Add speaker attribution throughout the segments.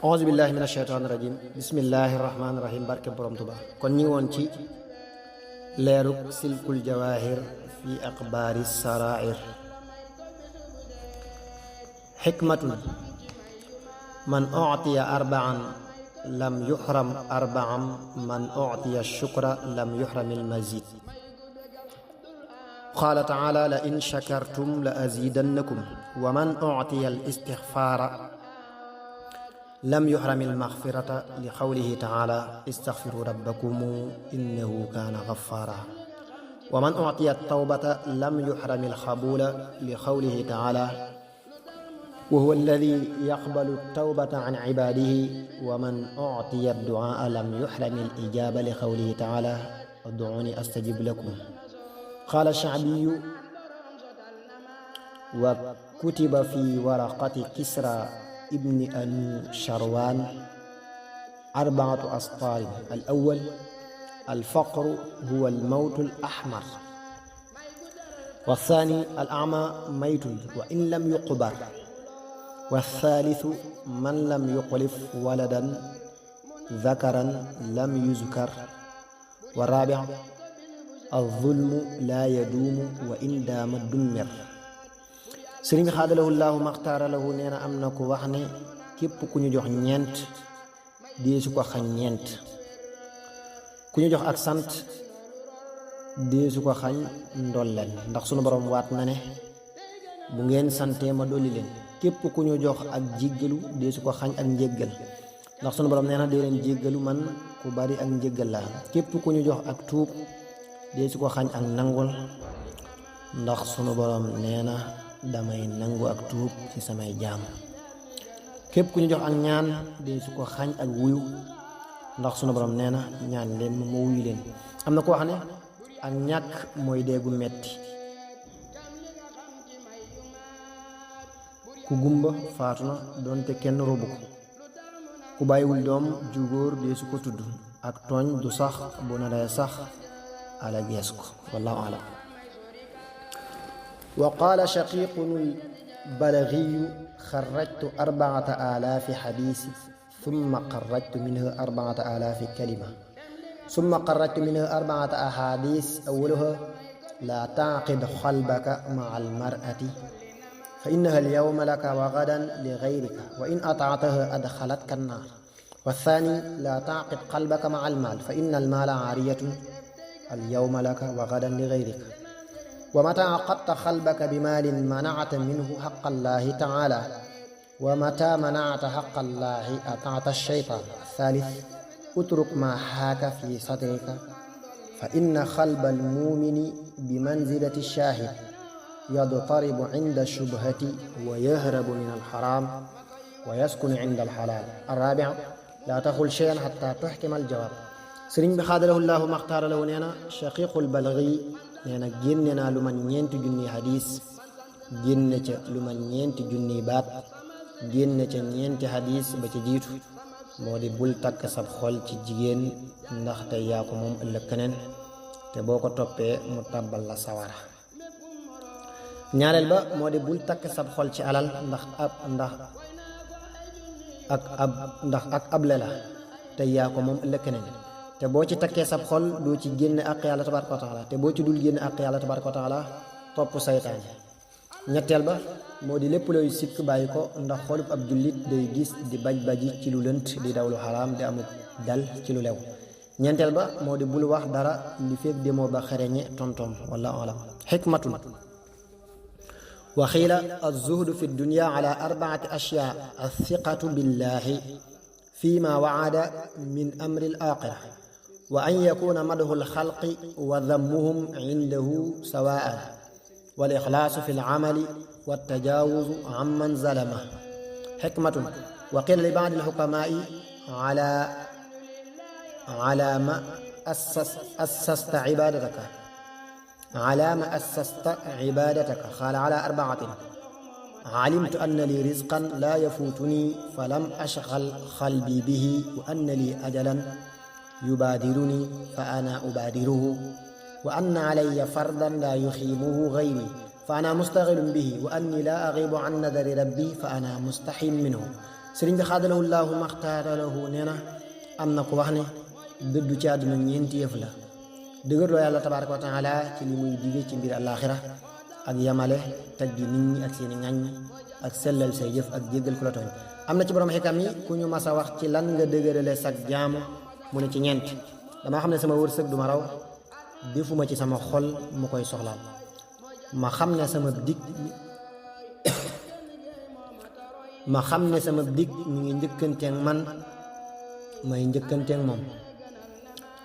Speaker 1: auzu billahi mina shaytaani rajim bismillahi rahmaani rahim barke borom Tuba kon ñi woon ci leeruk silkul jawahir fi aqbaari sarair. xikmatun man utiya arbaan lam yuxram arbaan man utiya shukra lam yuxram almazid. qaala taala la in shakartum la azidannakum wa man utiya alistixfaara lam yuxram almaxfirata li qawlihi taala istaxfiru rabbakum innahu kaana gaffaara wa man utiya tawbata lam yuxram alxabula li qawlihi taala wa huwa alladi yaqbalu tawbata an cibaadihi wa man utiya duaa lam yuxram alijaaba li qawlihi taala udcuuni astajib lakum. qaala shacbiyu wa kutiba fi waraqati kisra ibni anu sharwaan arbaatu asfaarin al awwal alfaqru huwa almawtu alaxmar wa althani al acmaa maytun wa in lam yuqbar wa althaalithu man lam yuqlif waladan dakaran lam yuzkar wa raabic alzulmu laa yaduumu wa in daama dummir. sëriñ bi xaadalahu llaahu maxtaara lahu nee na am na ko wax ne képp ku ñu jox ñeent deesu ko xañ ñeent, ku ñu jox ak sant deesu ko xañ ndolleen, ndax sunu borom waat na ne bu ngeen santee ma dolli leen. képp ku ñu jox ak jéggalu deesu ko xañ ak njéggal, ndax sunu borom nee na dee leen jéggalu man ku bari ak njéggal la. képp ku ñu jox ak tuub deesu ko xañ ak nangul, ndax sunu borom nee na damay nangu ak tuub ci samay jaam. képp ku ñu jox ak ñaan deesu ko xañ ak wuyu, ndax sunu borom nee na ñaan leen ma wuyu leen. am na ko wax ne ak ñàkk mooy deegu metti, ku gumba faatu na doonte kenn robu ko, ku bàyyiwul doom ju góor deesu ko tudd, ak tooñ du sax bu naree sax ala gees ko. wallahu alam. wa qaala shaqiiqun albalagiyu xarajtu arbaata alaafi xadiisi summa xarajtu minhu arbaata alaafi kalima summa xarajtu minhu arbaata axaadiis awwaluha laa tacqid qalbaka maca almar'ati fa innaha alyawma laka wa gadan li gayrika wa in atactaha adxalatka annaar wa thaani laa tacqid qalbaka maca almaal fa inna almaala caariyatun alyawma laka wa gadan li gayrika wa mata aqadta qalbaka bimaalin manacta minhu xaqa allahi taala wa mata manacta xaqa allahi atacta shaytaan. thalith utruk ma xaaka fi sadrika fa inna qalba almumini bimanzilati shaahid yadtaribu cinda shubhati wa yahrabu min alxaram wa yaskunu cinda alxalaal. arraabic laa taxul cheyan xata tuxkima aljawaab. sëriñ bi xaadalahu llaahu maxtaara lahu nee na shaqiiqul balgi nee na génne naa lu man ñeenti junniy hadis, génne ca lu man ñeenti junniy baat, génne ca ñeenti hadis. ba ca jiitu moo di bul takk sab xol ci jigéen ndaxte yaa ko moom ëllëg keneen te boo ko toppee mu tàbbal la sawara. ñaareel ba moo di bul takk sab xol ci alal ndax ak able la te yaa ko moom ëllëg keneen te boo ci takkee sab xol doo ci génne àq yàlla tabaraka wa taala te boo ci dul génne àq yàlla tabaraka wa taala topp saytaane. ñetteel ba moo di lépp looy sikk bàyyi ko ndax xolub ab jullit day gis di baj-baji ci lu lënt, di daw lu xaraam, di amul dal ci lu lew. ñeenteel ba moo di bul wax dara li fekk demoo ba xereñe tontom. wallahu alam. xikmatun wa xiila alzuhdu fi dunya ala arbaati ashyaa athiqatu billahi fi ma waada min amri al aaxira wa an yakuna madhu alxalqi wa dammuhum indahu sawaan wal ixlaasu fi lamali waltajaawuzu amman zalama. xikmatun wa qiila li baadi alxukamaai ala ma assasta cibadataka qaala ala arbaatin calimtu anna li rizqan laa yafuutuni falam ashgal qalbi bihi wa anna li ajalan yubaadiruni fa ana ubaadiruhu wa anna alayya fardan laa yuxiimuhu gayri fa ana mustaxilun bihi wa anni laa agibu an nadari rabbi fa ana mustaxin minhu sëriñ bi xaadalahu llaahu maxtaaralahu nee na am na ko wax ne dëddu ci àdduna ñeenti yëf la dëgërloo yàlla tabaaraka wa taala ci li muy dige ci mbir àllaaxira ak yamale taggi nit ñi ak seeni ŋàññ ak sellal say jëf ak jéggal ku la tooñ am na ci borom xikam yi ku ñu mas a wax ci lan nga dëgërale sag jaamu mu ne ci ñeent damaa xam ne sama wërsëg du ma raw defuma ci sama xol mu koy soxlaal ma xam ne sama dig mi ngi njëkkanteeg man may njëkkanteeg moom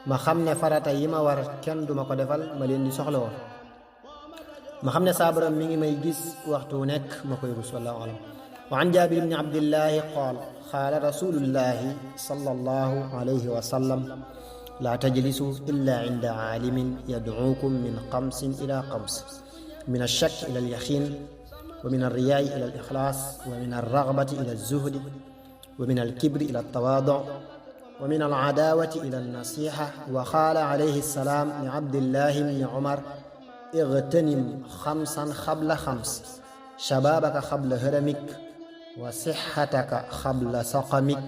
Speaker 1: ma xam ne farata yi ma war kenn duma ko defal ma leen di soxla woon ma xam ne saa borom mi ngi may gis waxtu nekk ma koy rus wallahu alam wa an jaabir ibni abdillahi qaal qaala rasulullahi sallallahu alayhi wa sallam laa tajlisu illa inda aalimin yadcuukum min xamsin ila xams min alshak ila alyaqin wa min alriyaai ila alixlaas wa min alragbati ila alzuhdi wa min alkibri ila altawaadu wa min alcadaawati ila alnasiha wa qaala alayhi salaam li abdillahi bni umar igtanim xamsan xabla xams shabaabaka xabla haramik wa sixataka xabla saqamik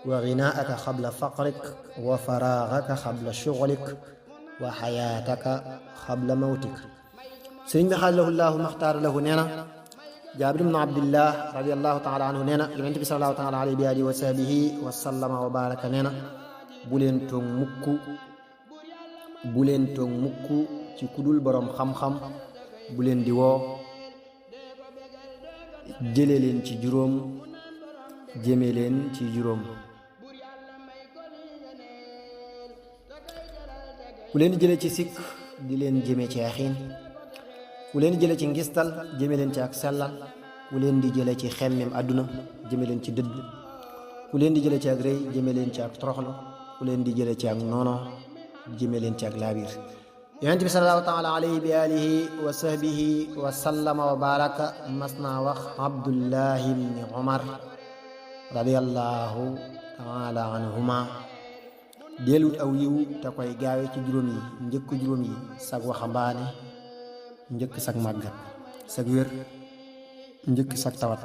Speaker 1: wa ginaaka xabla faqrik wa faraagaka xabla shughlik wa xayaataka xabla mawtik sëriñ bi xaadalahu llaahu maxtaara lahu nee na jaabir ibnu abdillah radiallahu taala anhu nee na yonent bi salallahu taala alayhi bi alihi wa sahbihi wa sallama wa baraka nee na bu leen toog mukk ci kudul boroom xam-xam bu leen di woo jële leen ci juróom jëme leen ci juróom ku leen di jële ci sikk di leen jëme ci axiin ku leen di jële ci ngistal jëme leen ci ak sellal ku leen di jële ci xemmem àdduna jëme leen ci dëdd ku leen di jële ci ak rëy jëme leen ci ak toroxlu ku leen di jële ci ak noono jëme leen ci ak laabiir yonent bi sallallahu taala alayhi bi alihi wa sahbihi wa sallama wa baraka mas naa wax abdullahi bni umar radiallahu taala anhuma deelut aw yiw te koy gaawe ci juróom yi njëkk juróom yi sag waxambaane njëkk sag màggat sag wér njëkk sag tawat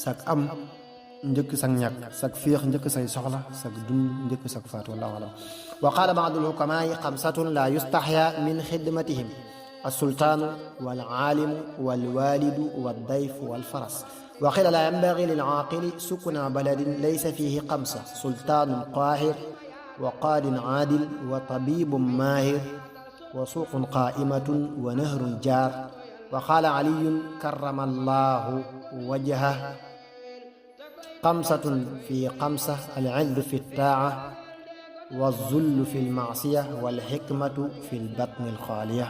Speaker 1: sag am njëkk sag ñàkk sag féex njëkk say soxla sag dund njëkk sag faatu wallahu alam wa qaala baadu lhukamaa'i xamsatun la yustaxya min xidmatihim alsultaanu walaalimu walwalidu waddayfu walfaras wa qila la yanbagi lilcaaqili sukna baladin laysa fihi xamsa sultaanun qaahir wa qaadin caadil wa tabibun maahir wa suuqun qaa'imatun wa nahrun jaar wa qaala caliyun karrama allahu wajhah xamsatun fi xamsa alcizzu fi ttaaca والذل في المعصية والحكمة في البطن الخالية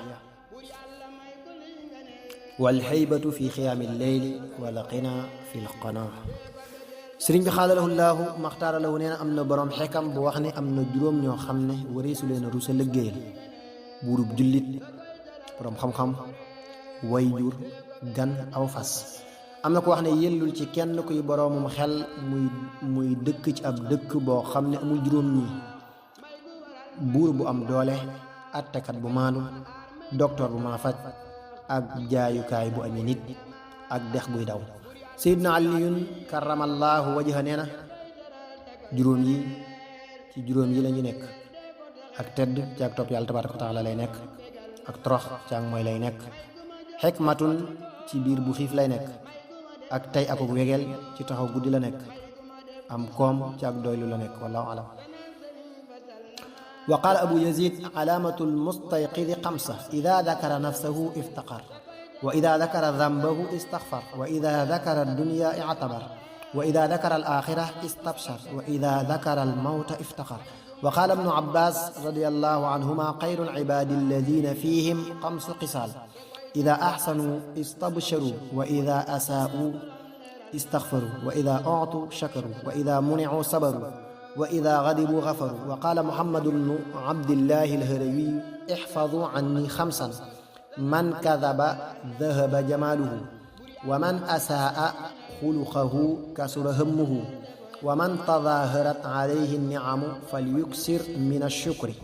Speaker 1: والهيبة في خيام الليل والغنى في القناة sëriñ bi xaadalahu llaahu maxtaara lahu nee na am na boroom xekam bu wax ne am na juróom ñoo xam ne wareesu leen a rusa liggéeyal buurub jullit boroom xam-xam wayjur gan aw fas am na ko wax ne yellul ci kenn kuy boroomum xel muy dëkk ci ab dëkk boo xam ne amul juróom ñi buur bu am doole attekat bu maandu docteur bu mën a faj ak jaayukaay bu amee nit ak dex buy daw Seydina Aliyun karamallahu wajha nee na juróom yi ci juróom yi la ñu nekk ak tedd ci ak topp yàlla tabaaraka wa taala lay nekk ak torox ci ak mooy lay nekk xikmatun ci biir bu xiif lay nekk ak tey akuk wegeel ci taxaw guddi la nekk am koom ci ak doylu la nekk wallahu alam wa qaala abu yazid alaamatu lmustayqidi xamsa ida dakara nafsahu iftaqar wa ida dakara dambahu istaxfar wa ida dakara dunya ictabar wa ida dakara alaxira istabshar wa ida dakara almawta iftaqar wa qaala ibnu abbas radiallahu anhuma xayru alcibaadi alladina fihim xamsu xisaal ida axsanuu istabsharu wa ida asaa'uu istaxfaru wa ida uctu shakaru wa ida municuu sabaru wa ida gadibu gafaru wa qaala muhammadu bnu abdillahi alharawiyu ixfadu anni xamsan man kadaba dahaba jamaaluhu wa man asaa xuluqahu kasura hammuhu wa man tadaharat alayhi nicamu falyuksir min ashukri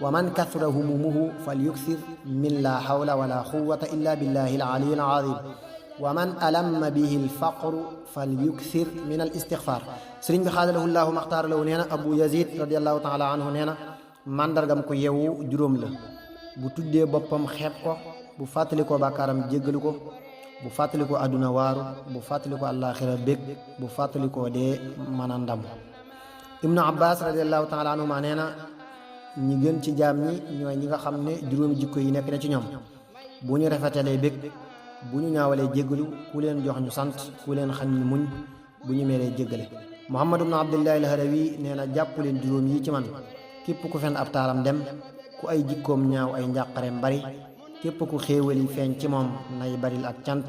Speaker 1: wa man kathura humumuhu falyuksir min la hawla wala quwwata illa billahi alaliyi alazim wa man alamma bihi alfaqru falyukthir min al istigfaar sëriñ bi xaadalahu llaahu maxtaara lahu nee na Abu Yazid radiallahu taala anhu nee na màndargam ko yewu juróom la bu tuddee boppam xeeb ko bu fàttali ko bàkkaaram jéggalu ko bu fàttali ko àdduna waaru bu fàttali ko àllaaxira bég bu fàttali ko dee mën a ndam ibnu abbas radiallahu taala anhuma nee na ñi gën ci jaam ñi ñooy ñi nga xam ne juróomi jikko yi nekk na ci ñoom bu ñu rafetalee bég bu ñu ñaawalee jéggalu ku leen jox ñu sant ku leen xañ ñu muñ bu ñu meeree jéggale muhammad ibnu abdillahi al-harawi nee na jàpp leen juróom yi ci man képp ku fen ab taaram dem ku ay jikkoom ñaaw ay njàqareem bari képp ku xéewali feeñ ci moom nay baril ak cant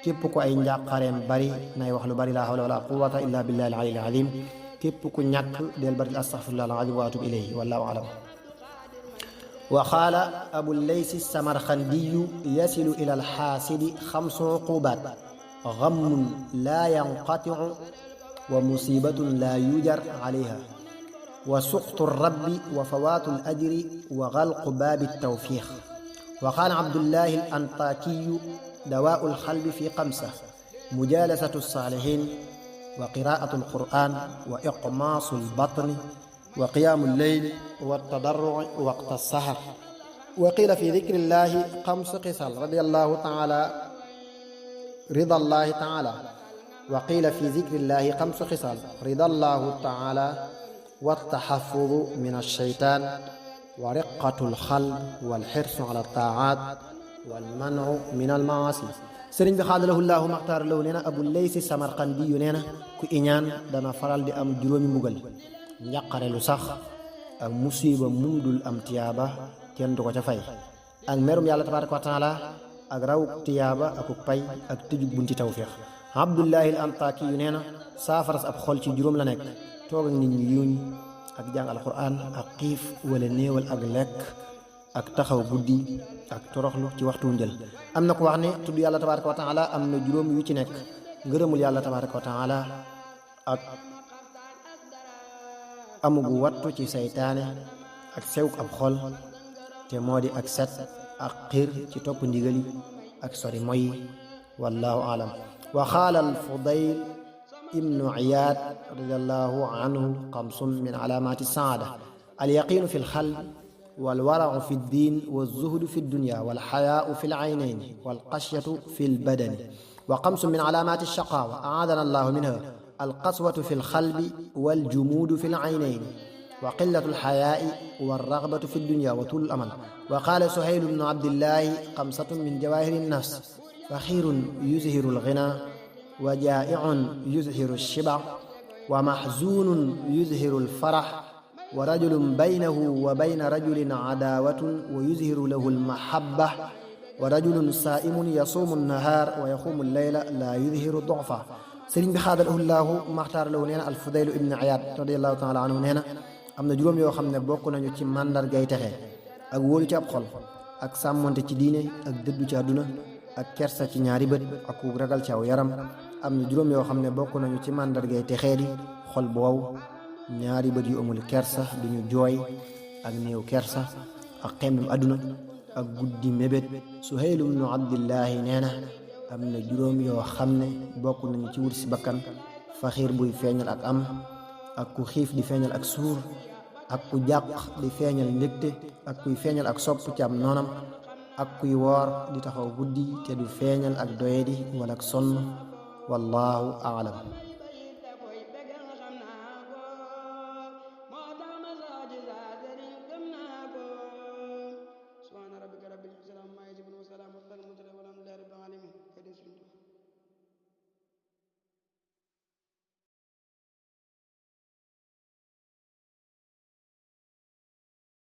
Speaker 1: képp ku ay njàqareem bari nay wax lu bari laa hawla wala quwwata illa billahi al-aliyyil azim képp ku ñàkk del baril astaghfirullah al-azim wa atubu ilayhi wallahu alam wa qaala abu laysi samarxandiyu yasilu ila alxaasidi xamsu uqubaat gammun laa yanqatiu wa musibatun laa yujar alayha wa suqtu rabbi wa fawaatu al-ajri wa galqu baabi tawfiq wa qaala abdullahi al-antakiyu dawaau al-qalbi fi xamsa mujalasatu saalihin wa qiraatu al-qur'an wa iqmaasu al-batni wa qiyaamu al-layl wa tadarruci waqta as-sahar wa qiila fi dikri llahi xamsu xisal radiyallahu taala ridallahi taala wa qiila fi dikri llahi xamsu xisal ridallahu taala wa taxafudu min ash-shaytaan wa riqatu al-qalb wal xirsu ala at-taacaat wal mancu min al-macaasi sëriñ bi xaadalahu llaahu maxtaar law nee na abu laysi samarqandi yu nee na ku iñaan dana faral di am juróomi mbugal njàqare lu sax ak musiba mum dul am tiyaaba kenn du ko ca fay ak merum yàlla tabaaraka wa taala ak rawuk tiyaaba akuk pay ak tëjug bunti tawfiix abdullahi al antaki yu nee na saafaras ab xol ci juróom la nekk toog ak nit ñi yuñ ak jàng alquran ak xiif wala néewal ak lekk ak taxaw guddi ak toroxlu ci waxtu njël am na ko wax ne tudd yàlla tabaaraka wa taala am na juróom yu ci nekk ngërëmul yàlla tabaaraka wa taala ak amugu wattu ci saytaane ak sewuk ab xol te moo di ak set ak xiir ci topp ndigali ak sori moy wallahu alam wa qaala al-Fudayl ibnu Iyaad radiyallahu anhu xamsun min alaamati saada al-yaqiinu fi l-qalb wal-waracu fi d-diin waz-zuhdu fi d-dunya wal-xayaau fi l-caynayni wal-xashyatu fi l-badani wa xamsun min alaamati ash-shaqaawa acaadana allahu minha al-qaswatu fi l-qalbi wal-jumuudu fi l-caynayni wa qillatu al-xayaa'i war-ragbatu fi d-dunya wa tuulu l-amal wa qaala Suhayl ibnu Abdillahi xamsatun min jawaahiri n-nafs faqiirun yuzhiru l-ghinaa wa jaa'icun yuzhiru ash-shiba' wa mahzuunun yuzhiru al-farax wa rajulun baynahu wa bayna rajulin cadaawatun wa yuzhiru lahu al-mahabba wa rajulun saa'imun yasuumu an-nahaar wa yaquumu al-layla laa yuzhiru du'fa sëriñ bi xaadalahu llaahu maxtaar lahu nee na al-Fudayl ibnu Iyaad radiyallahu taala anhu nee na am na juróom yoo xam ne bokk nañu ci màndargay texe ak wóolu ci ab xol ak sàmmonte ci diine ak dëddu ci àdduna ak kersa ci ñaari bët ak ku ragal ci aw yaram am na juróom yoo xam ne bokk nañu ci màndargay texee di xol bu wow ñaari bët yu amul kersa duñu jooy ak néew kersa ak xemmem àdduna ak guddi mébét Suhayl ibnu Abdillahi nee na am na juróom yoo xam ne bokk nañu ci wut si bakkan faxiir buy feeñal ak am ak ku xiif di feeñal ak suur ak ku jàq di feeñal mbégte ak kuy feeñal ak sopp ci am noonam ak kuy woor di taxaw guddi te du feeñal ak doyadi wala ak sonn wallahu a'lam